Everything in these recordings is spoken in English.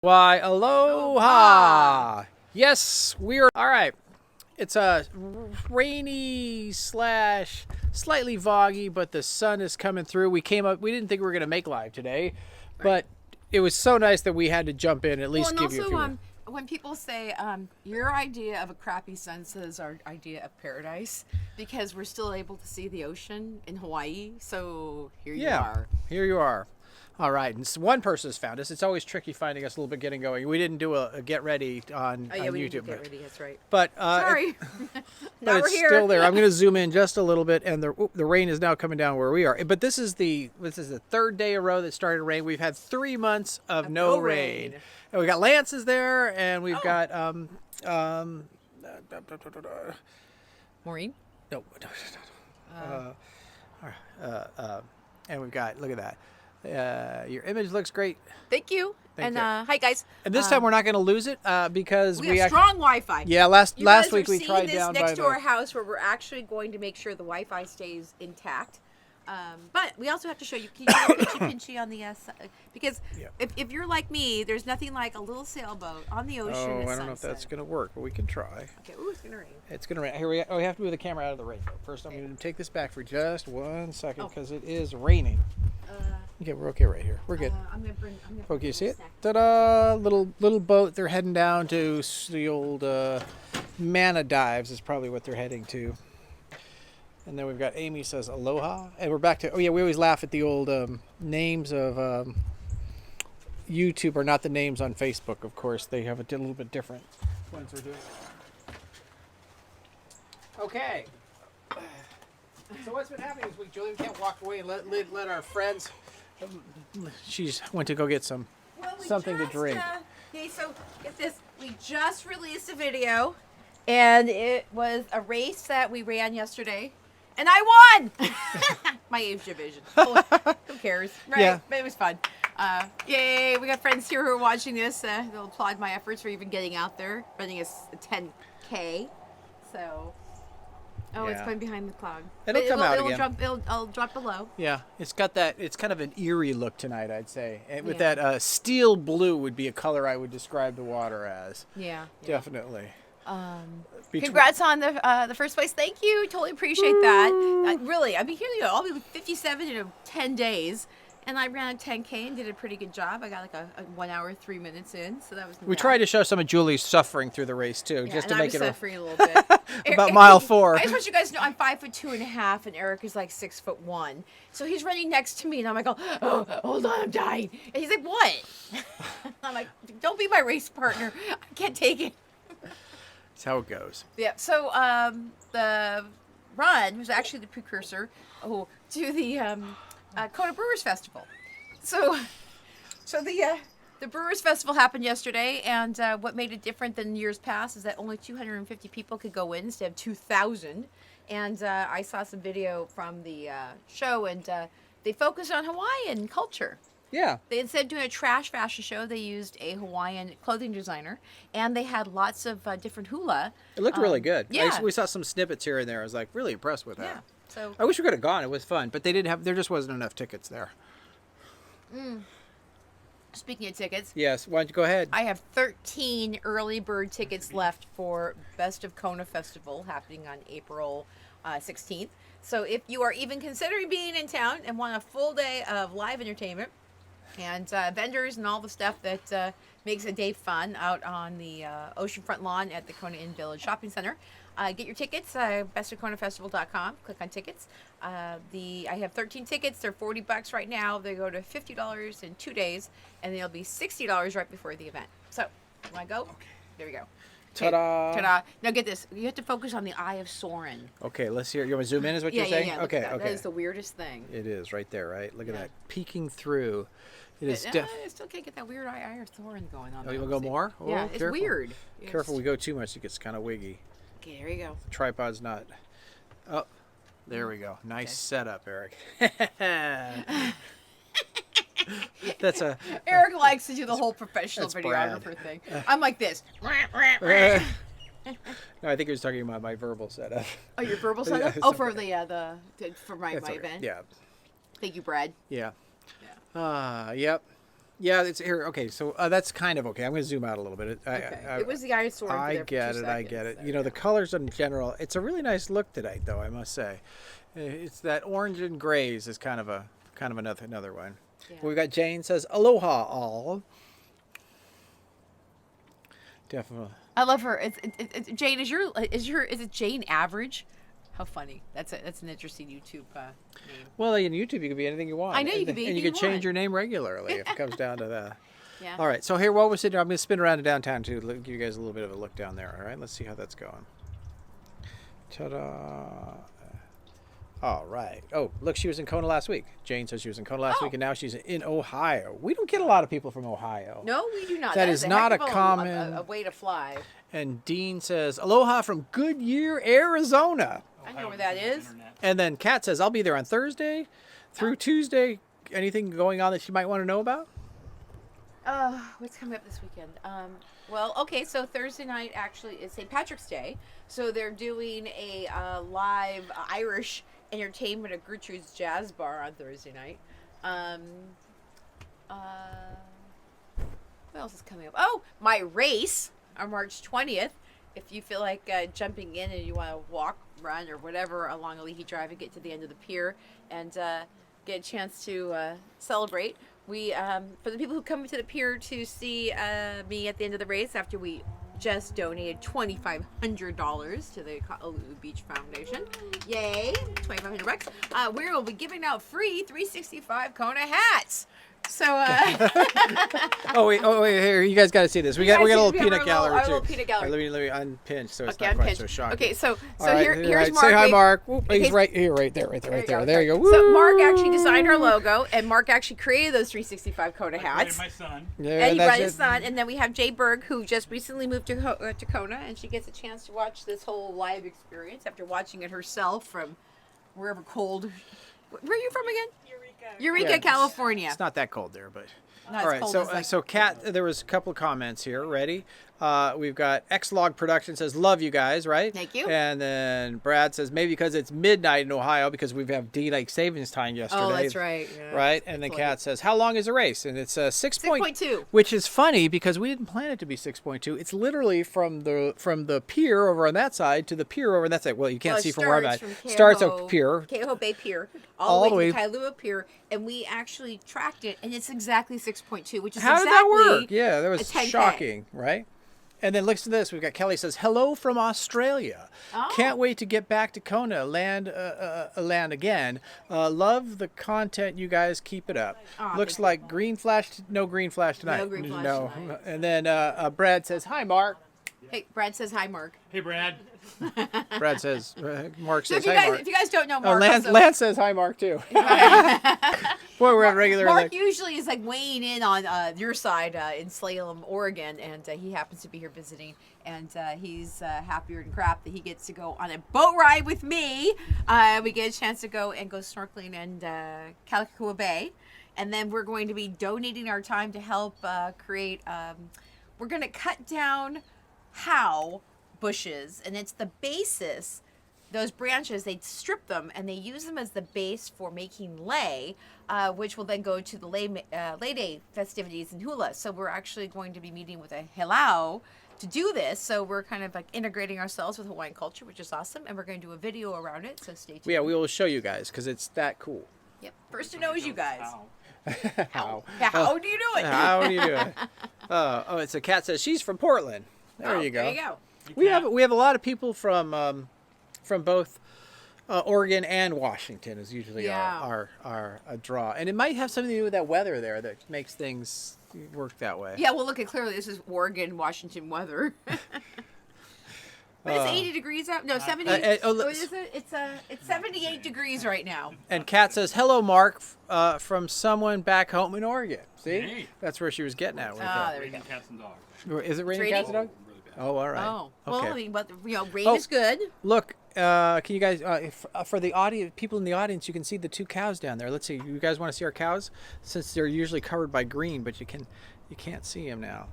Why, aloha! Yes, we're all right. It's a rainy slash slightly foggy, but the sun is coming through. We came up. We didn't think we were going to make live today, but it was so nice that we had to jump in at least give you a few. When people say your idea of a crappy sunset is our idea of paradise, because we're still able to see the ocean in Hawaii. So here you are. Here you are. All right, and so one person has found us. It's always tricky finding us a little bit getting going. We didn't do a get ready on we YouTube. Didn't get ready. That's right. But sorry, but it's still there. I'm going to zoom in just a little bit, and the rain is now coming down where we are. But this is the third day in a row that started rain. We've had 3 months of no rain. And we got Lance is there, and we've got Maureen. No. And we've got, look at that. Your image looks great. Thank you. Thank you. Hi guys. And this time we're not going to lose it because we have strong Wi-Fi. Yeah, last week we tried this down next by to our house where we're actually going to make sure the Wi-Fi stays intact. But we also have to show you, can you go pinchy on the because if you're like me, there's nothing like a little sailboat on the ocean. Oh, I don't know if that's going to work, but we can try. Okay. Ooh, it's going to rain. It's going to rain. Here we have to move the camera out of the rain. First, I'm going to take this back for just 1 second because it is raining. Okay, we're okay right here. We're good. I'm gonna Okay, you see it? Ta-da! Little boat. They're heading down to the old Mana Dives is probably what they're heading to. And then we've got Amy says aloha, and we're back to. Oh yeah, we always laugh at the old names of YouTube are not the names on Facebook. Of course, they have a little bit different ones we're doing. Okay. So what's been happening this week, Julie? We can't walk away and let our friends. She's went to go get something to drink. Okay, so get this. We just released a video, and it was a race that we ran yesterday, and I won. My age division. Who cares, right? Yeah. But it was fun. Yay! We got friends here who are watching this. They'll applaud my efforts for even getting out there, running a 10K. So. Oh, it's going behind the cloud. It'll come out again. It'll drop below. Yeah, it's got that. It's kind of an eerie look tonight, I'd say. And with that steel blue would be a color I would describe the water as. Yeah. Definitely. Congrats on the first place. Thank you. Totally appreciate that. Really, I've been here. I'll be 57 in 10 days. And I ran a 10K and did a pretty good job. I got like a 1 hour, 3 minutes in, so that was. We tried to show some of Julie's suffering through the race too, just to make it suffering a little bit. about mile 4. I just want you guys to know I'm 5'2.5", and Eric is like 6'1". So he's running next to me, and I'm like, oh, hold on, I'm dying. And he's like, what? I'm like, don't be my race partner. I can't take it. That's how it goes. Yeah. So the run was actually the precursor to the. Kona Brewers Festival. So the Brewers Festival happened yesterday, and what made it different than years past is that only 250 people could go in instead of 2,000. And I saw some video from the show, and they focused on Hawaiian culture. Yeah. Instead of doing a trash fashion show, they used a Hawaiian clothing designer, and they had lots of different hula. It looked really good. Yeah. We saw some snippets here and there. I was like really impressed with that. Yeah. So I wish we could have gone. It was fun, but there just wasn't enough tickets there. Speaking of tickets. Yes. Why don't you go ahead? I have 13 early bird tickets left for Best of Kona Festival happening on April 16th. So if you are even considering being in town and want a full day of live entertainment and vendors and all the stuff that makes a day fun out on the oceanfront lawn at the Kona Inn Village Shopping Center, get your tickets, bestofkonafestival.com. Click on tickets. I have 13 tickets. They're $40 right now. They go to $50 in 2 days, and they'll be $60 right before the event. So, you want to go? Okay. There we go. Ta-da. Ta-da. Now get this. You have to focus on the eye of Soren. Okay, let's hear. You want to zoom in is what you're saying? Yeah. Okay. That is the weirdest thing. It is right there, right? Look at that. Peeking through. It is I still can't get that weird eye of Soren going on. Oh, you want to go more? Oh, yeah, it's weird. Careful, we go too much. It gets kind of wiggy. Okay, there you go. The tripod's not. Oh, there we go. Nice setup, Eric. That's a. Eric likes to do the whole professional videographer Brad. thing. I'm like this. No, I think he was talking about my verbal setup. Oh, your verbal setup? Yeah, oh, for for my okay. event. Yeah. Thank you, Brad. Yeah. Yep. Yeah, it's here. Okay, so that's kind of okay. I'm going to zoom out a little bit. It was the eyesore. I get it. I get it. You know, the colors in general. It's a really nice look tonight, though. I must say, it's that orange and grays is kind of another one. Yeah. We got Jane says aloha all. Definitely. I love her. It's Jane. Is it Jane Average? How funny. That's an interesting YouTube name. Well, in YouTube you can be anything you want. I know you can be anything and you can change your name regularly if it comes down to that. Yeah. All right. So here, while we're sitting here, I'm going to spin around to downtown to give you guys a little bit of a look down there. All right. Let's see how that's going. Ta-da. All right. Oh, look, she was in Kona last week. Jane says she was in Kona last week, and now she's in Ohio. We don't get a lot of people from Ohio. No, we do not. That is not a common a way to fly. And Dean says, aloha from Goodyear, Arizona. I know where that is. And then Kat says, I'll be there on Thursday through Tuesday. Anything going on that you might want to know about? What's coming up this weekend? Well, okay, so Thursday night actually is St. Patrick's Day. So they're doing a live Irish entertainment at Gertrude's Jazz Bar on Thursday night. What else is coming up? Oh, my race on March 20th. If you feel like jumping in and you want to walk, run, or whatever along a Leahy Drive and get to the end of the pier and get a chance to celebrate. We, for the people who come to the pier to see me at the end of the race after we just donated $2,500 to the Ka'alulu Beach Foundation. Yay, $2,500. We will be giving out free 365 Kona hats. So, oh wait, here, you guys got to see this. We got a little peanut gallery too. Little peanut gallery. Right, let me unpinch so it's okay, not quite so shocking. Okay, so right, here's Mark. Say hi, Mark. Whoop, he's right here, right there. There you go. Woo! So Mark actually designed our logo, and Mark actually created those 365 Kona hats. My son. Yeah, and he brought his son, and then we have Jay Berg, who just recently moved to Kona, and she gets a chance to watch this whole live experience after watching it herself from wherever cold. Where are you from again? Eureka, California. It's not that cold there, but. No, all right, so Kat, there was a couple of comments here. Ready? We've got Xlog Production says, love you guys, right? Thank you. And then Brad says, maybe because it's midnight in Ohio because we have daylight savings time yesterday. Oh, that's right. Yeah. Right? And then Kat says, how long is the race? And it's 6.2. Which is funny because we didn't plan it to be 6.2. It's literally from the pier over on that side to the pier over on that side. Well, you can't see from where I'm at. Starts at pier. Keoho Bay Pier. All the way to Kailua Pier. And we actually tracked it, and it's exactly 6.2, which is How exactly did that work? Yeah, that was 10K. shocking, right? And then listen to this. We've got Kelly says, hello from Australia. Oh. Can't wait to get back to Kona, land again. Love the content, you guys. Keep it up. Oh, Looks like green flash. No green flash tonight. No green flash tonight. And then Brad says, hi, Mark. Hey, Brad says hi, Mark. Hey, Brad. Brad says, Mark So says, hi, Mark. if you guys don't know Mark, Lance says hi, Mark, too. Boy, we're at regular. Mark usually is like weighing in on your side in Salem, Oregon, and he happens to be here visiting, and he's happier than crap that he gets to go on a boat ride with me. We get a chance to go snorkeling in Kalakua Bay, and then we're going to be donating our time to help create. We're going to cut down bushes, and it's the basis. Those branches, they strip them and they use them as the base for making lei, which will then go to the lei Day festivities in Hula. So we're actually going to be meeting with a helau to do this. So we're kind of like integrating ourselves with Hawaiian culture, which is awesome. And we're going to do a video around it. So stay tuned. Yeah, we will show you guys because it's that cool. Yep. First to know is you guys. How? How do you do it? How do you do it? It's a Kat says she's from Portland. There you go. There you go. We have a lot of people from both Oregon and Washington is usually our draw, and it might have something to do with that weather there that makes things work that way. Yeah, well, look at clearly this is Oregon, Washington weather. But it's 80 degrees out. No, 70. What is it? It's 78 degrees right now. And Kat says, "Hello, Mark, from someone back home in Oregon." See, Hey. That's where she was getting at. There we go. Cats and dogs. Is it raining raining? cats and dogs? Oh, all right. Oh, well, Okay. I mean, but rain is good. Look, can you guys, for the audience, people in the audience, you can see the two cows down there. Let's see. You guys want to see our cows? Since they're usually covered by green, but you can't see them now.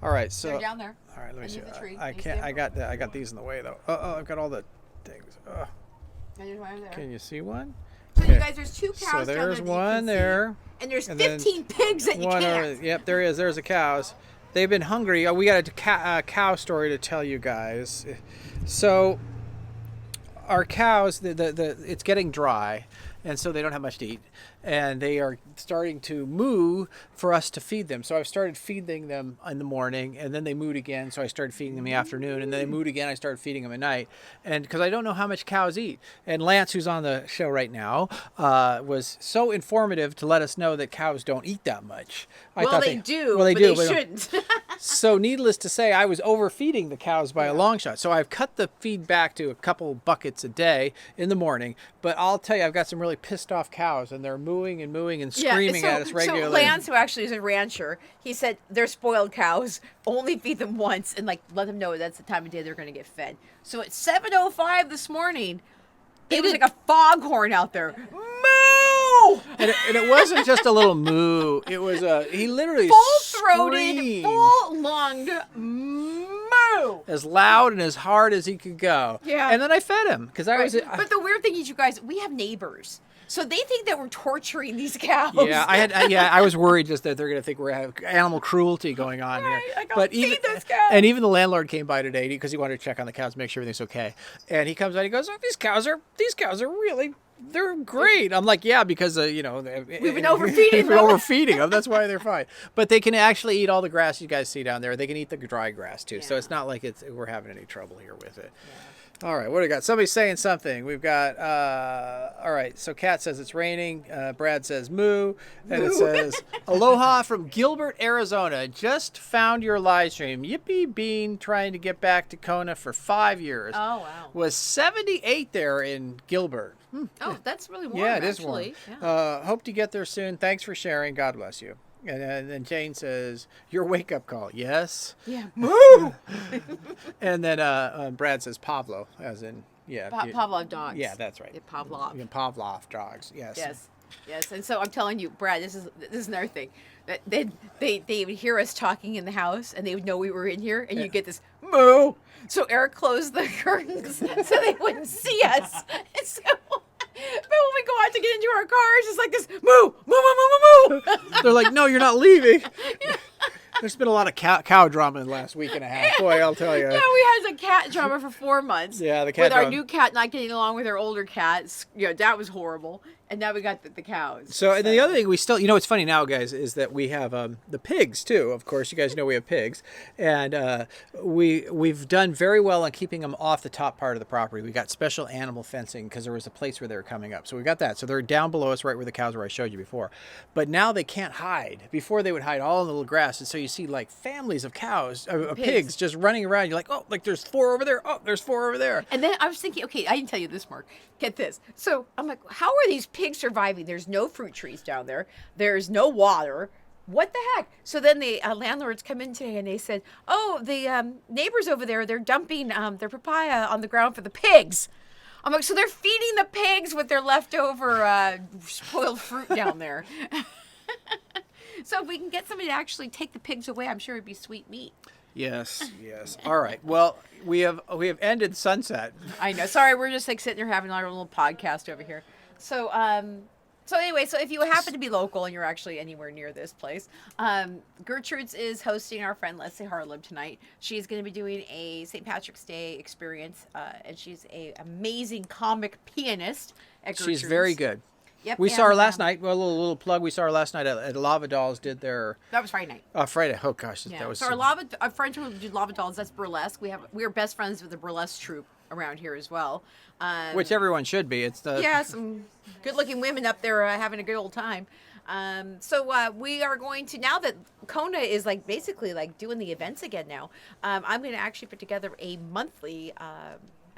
All right, so They're down there. all right, let me see. Underneath the tree. I You see can't. them? I got these in the way though. I've got all the things. And there's one over there. Can you see one? So you guys, there's 2 cows So down there there's that you one can see. there. And there's And then 15 pigs that you One can't. yep, there is. There's the cows. They've been hungry. We got a cow story to tell you guys. So our cows, it's getting dry, and so they don't have much to eat, and they are starting to moo for us to feed them. So I've started feeding them in the morning, and then they mooed again, so I started feeding them in the afternoon, and then they mooed again, I started feeding them at night. And because I don't know how much cows eat. And Lance, who's on the show right now, was so informative to let us know that cows don't eat that much. Well, they do, well, they but do, they shouldn't. So needless to say, I was overfeeding the cows by a long shot. So I've cut the feed back to a couple buckets a day in the morning. But I'll tell you, I've got some really pissed off cows, and they're mooing and screaming at us regularly. So Lance, who actually is a rancher, he said they're spoiled cows. Only feed them once, and let them know that's the time of day they're going to get fed. So at 7:05 this morning, it was like a foghorn out there. Moo! And it wasn't just a little moo. It was he literally Full-throated, screamed. full-lunged moo. As loud and as hard as he could go. Yeah. And then I fed him because I was. But the weird thing is, you guys, we have neighbors. So they think that we're torturing these cows. Yeah, I was worried just that they're going to think we're having animal cruelty going on here. But even feed those cows. And even the landlord came by today because he wanted to check on the cows, make sure everything's okay. And he comes out, he goes, "Oh, these cows are really, they're great." I'm like, "Yeah, because we've been overfeeding them. overfeeding them. That's why they're fine." But they can actually eat all the grass you guys see down there. They can eat the dry grass too. So it's not like we're having any trouble here with it. Yeah. All right, what do we got? Somebody's saying something. We've got, all right, so Kat says it's raining. Brad says moo. And it says, "Aloha from Gilbert, Arizona. Just found your live stream. Yippee bean trying to get back to Kona for 5 years." Oh, wow. Was 78 there in Gilbert. Oh, that's really warm, Yeah, it is actually. warm. Yeah. Hope to get there soon. Thanks for sharing. God bless you. And then Jane says, "Your wake-up call." Yes. Yeah. Moo! And then Brad says Pavlo, as in, Pavlov dogs. Yeah, that's right. Yeah, Pavlov. Pavlov dogs, yes. Yes. And so I'm telling you, Brad, this is another thing. That they would hear us talking in the house, and they would know we were in here, and you get this moo. So Eric closed the curtains so they wouldn't see us. And so, but when we go out to get into our cars, it's like this moo, moo, moo, moo, moo, moo. They're like, "No, you're not leaving." There's been a lot of cow drama in the last week and a half. Boy, I'll tell you. Yeah, we had a cat drama for 4 months. Yeah, the cat with drama. our new cat not getting along with our older cats. That was horrible. And now we got the cows. So, and then the other thing we still, what's funny now, guys, is that we have the pigs too. Of course, you guys know we have pigs, and we've done very well on keeping them off the top part of the property. We got special animal fencing because there was a place where they were coming up. So we got that. So they're down below us, right where the cows were I showed you before. But now they can't hide. Before they would hide all in the little grass, and so you see like families of cows, pigs just running around. You're like, "Oh, like there's 4 over there. Oh, there's 4 over there." And then I was thinking, okay, I didn't tell you this, Mark. Get this. So I'm like, how are these pigs surviving? There's no fruit trees down there. There's no water. What the heck? So then the landlords come in today and they said, "Oh, the neighbors over there, they're dumping their papaya on the ground for the pigs." I'm like, so they're feeding the pigs with their leftover spoiled fruit down there. So if we can get somebody to actually take the pigs away, I'm sure it'd be sweet meat. Yes. All right. Well, we have ended Sunset. I know. Sorry, we're just like sitting here having our little podcast over here. So anyway, so if you happen to be local and you're actually anywhere near this place, Gertrude's is hosting our friend Leslie Harlib tonight. She's going to be doing a St. Patrick's Day experience, and she's an amazing comic pianist at Gertrude's. She's very good. Yep, we saw her last night. Well, a little plug. We saw her last night at Lava Dolls. Did their that was Friday night. Friday. Oh gosh, yeah. That was. So our friends who do Lava Dolls. That's burlesque. We're best friends with the burlesque troupe around here as well. Which everyone should be. It's some good-looking women up there having a good old time. So we are going to, now that Kona is like basically like doing the events again now, I'm going to actually put together a monthly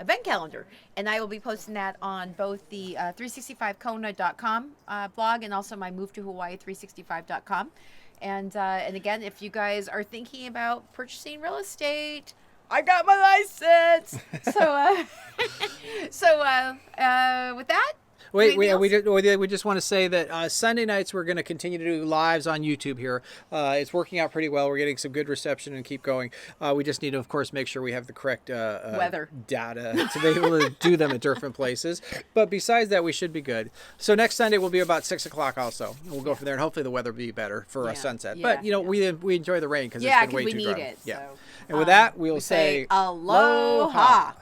event calendar, and I will be posting that on both the 365kona.com blog and also my move to Hawaii 365.com. And again, if you guys are thinking about purchasing real estate, I got my license. So with that, Wait, Anything we just want to say that Sunday nights we're going to continue to do lives on YouTube here. It's working out pretty well. We're getting some good reception and keep going. We just need to, of course, make sure we have the correct Weather data to be able to do them at different places. But besides that, we should be good. So next Sunday will be about 6 o'clock also. We'll go from there, and hopefully the weather will be better for a sunset. But, we enjoy the rain because it's been way too dry. Yeah, because we need it. Yeah. So. And with that, we'll say aloha.